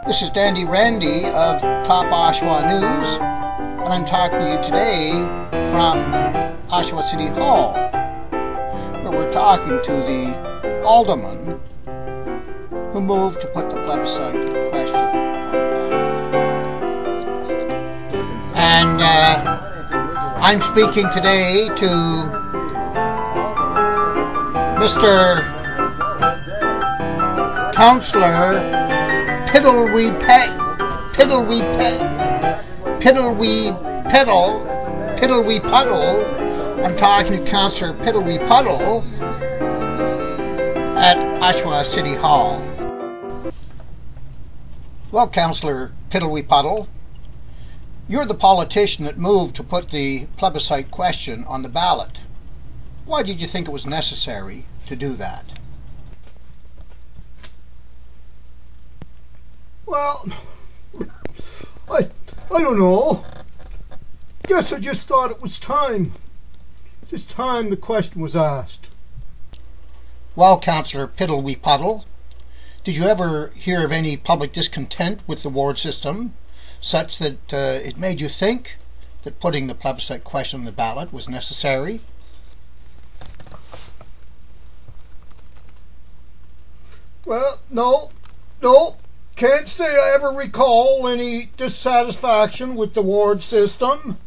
This is Dandy Randy of Top Oshawa News, and I'm talking to you today from Oshawa City Hall, where we're talking to the alderman who moved to put the plebiscite question on the ballot. And I'm speaking today to Mr. Councillor Piddleweepuddle. I'm talking to Councillor Piddleweepuddle at Oshawa City Hall. Well, Councillor Piddleweepuddle, you're the politician that moved to put the plebiscite question on the ballot. Why did you think it was necessary to do that? Well, I don't know. Guess I just thought it was time. Just time the question was asked. Well, Councillor Piddleweepuddle, did you ever hear of any public discontent with the ward system, such that it made you think that putting the plebiscite question on the ballot was necessary? Well, no. Can't say I ever recall any dissatisfaction with the ward system.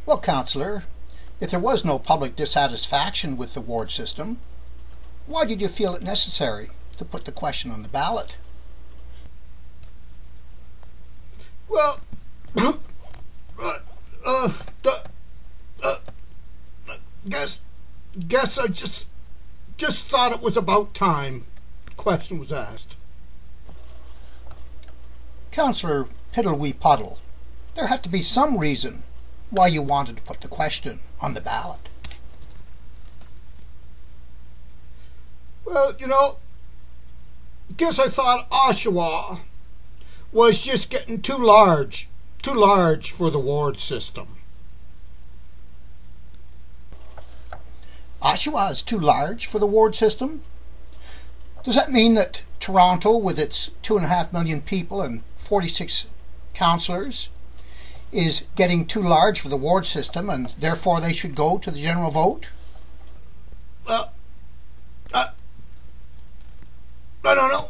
Well, Councillor, if there was no public dissatisfaction with the ward system, why did you feel it necessary to put the question on the ballot? Well, guess I just thought it was about time the question was asked. Councillor Piddleweepuddle, there had to be some reason why you wanted to put the question on the ballot. Well, guess I thought Oshawa was just getting too large for the ward system. Oshawa is too large for the ward system? Does that mean that Toronto, with its 2.5 million people and 46 councillors, is getting too large for the ward system and therefore they should go to the general vote? Well, I don't know.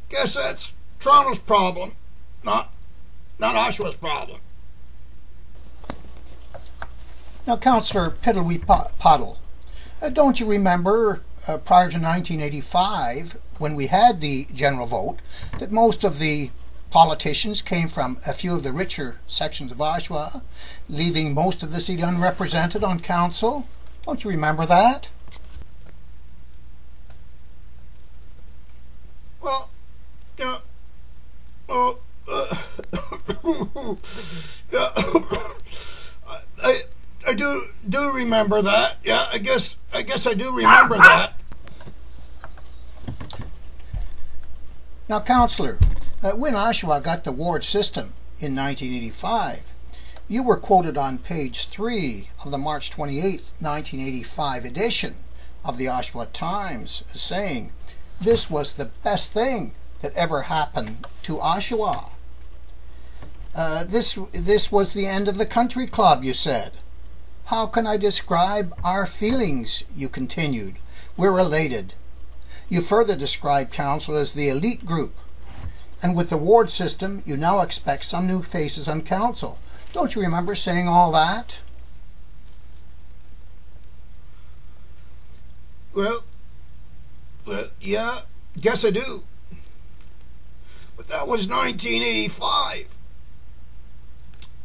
Guess that's Toronto's problem, not Oshawa's problem. Now, Councillor Piddleweepuddle, don't you remember prior to 1985, when we had the general vote, that most of the politicians came from a few of the richer sections of Oshawa, leaving most of the seat unrepresented on council? Don't you remember that? Well, I do remember that. Yeah, I guess I do remember that. Now, Councillor, when Oshawa got the ward system in 1985, you were quoted on page 3 of the March 28th, 1985 edition of the Oshawa Times as saying, "This was the best thing that ever happened to Oshawa." This was the end of the country club, you said. "How can I describe our feelings?" you continued. "We're elated." You further described council as the elite group. And with the ward system, you now expect some new faces on council. Don't you remember saying all that? Well, yeah, guess I do. But that was 1985.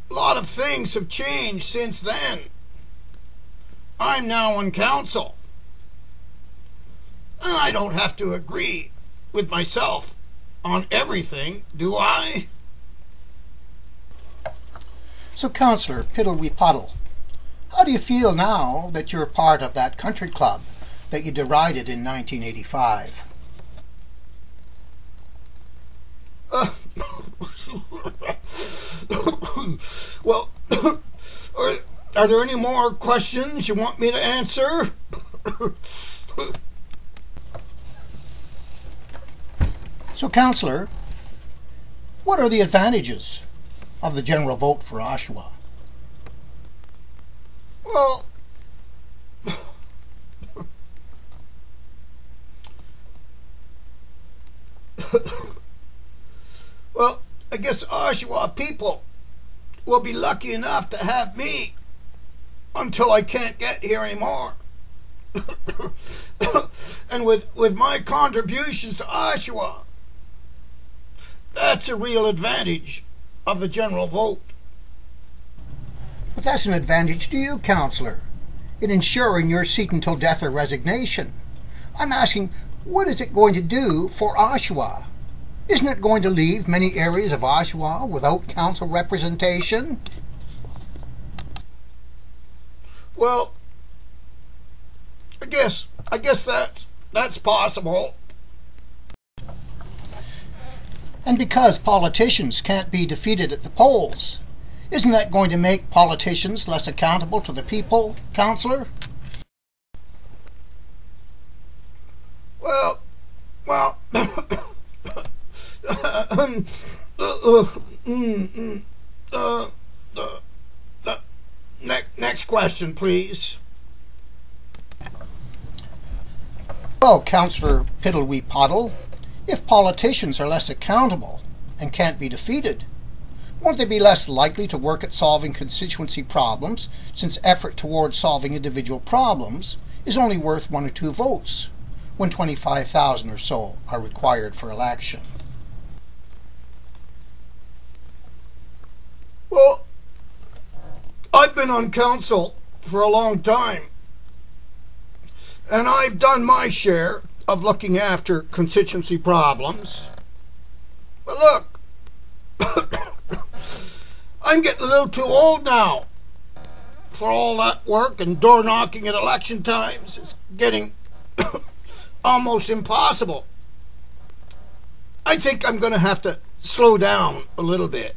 A lot of things have changed since then. I'm now on council. I don't have to agree with myself on everything, do I? So, Councillor Piddleweepuddle, how do you feel now that you're part of that country club that you derided in 1985? Well, are there any more questions you want me to answer? So, Councillor, what are the advantages of the general vote for Oshawa? Well, well, I guess Oshawa people will be lucky enough to have me until I can't get here anymore. And with my contributions to Oshawa, that's a real advantage of the general vote. But that's an advantage to you, Councillor, in ensuring your seat until death or resignation. I'm asking, what is it going to do for Oshawa? Isn't it going to leave many areas of Oshawa without council representation? Well, I guess that's possible. And because politicians can't be defeated at the polls, isn't that going to make politicians less accountable to the people, Councillor? Well, next question, please. Well, Councillor Piddleweepuddle, if politicians are less accountable and can't be defeated, won't they be less likely to work at solving constituency problems, since effort towards solving individual problems is only worth 1 or 2 votes, when 25,000 or so are required for election? Well, I've been on council for a long time, and I've done my share of looking after constituency problems. But look, I'm getting a little too old now for all that work, and door knocking at election times is getting almost impossible. I think I'm going to have to slow down a little bit.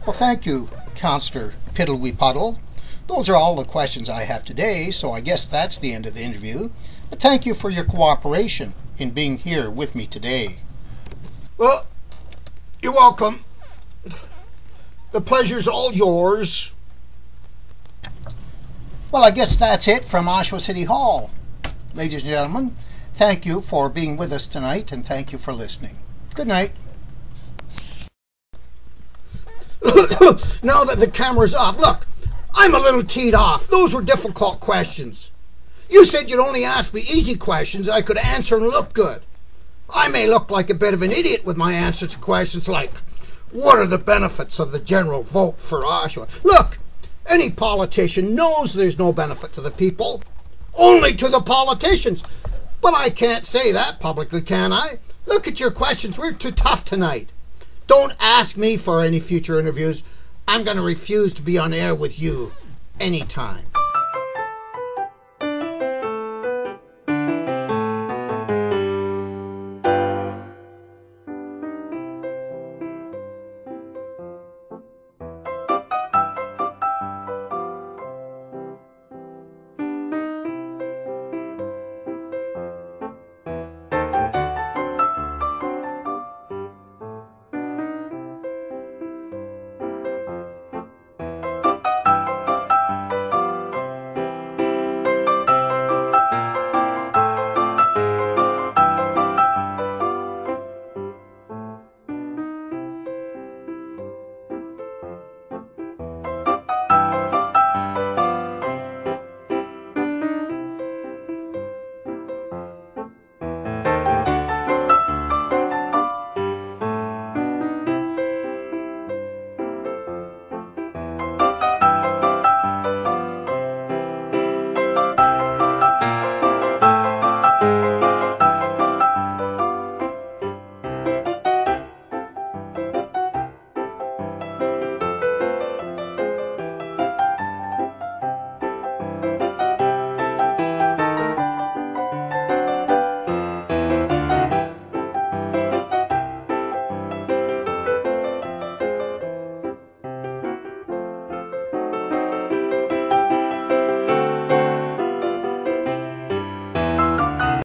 Well, thank you, Councillor Piddleweepuddle. Those are all the questions I have today, so I guess that's the end of the interview. But thank you for your cooperation in being here with me today. Well, you're welcome. The pleasure's all yours. Well, I guess that's it from Oshawa City Hall. Ladies and gentlemen, thank you for being with us tonight, and thank you for listening. Good night. Now that the camera's off, look, I'm a little teed off. Those were difficult questions. You said you'd only ask me easy questions I could answer and look good. I may look like a bit of an idiot with my answers to questions like, what are the benefits of the general vote for Oshawa? Look, any politician knows there's no benefit to the people, only to the politicians. But I can't say that publicly, can I? Look at your questions. We're too tough tonight. Don't ask me for any future interviews. I'm going to refuse to be on air with you anytime.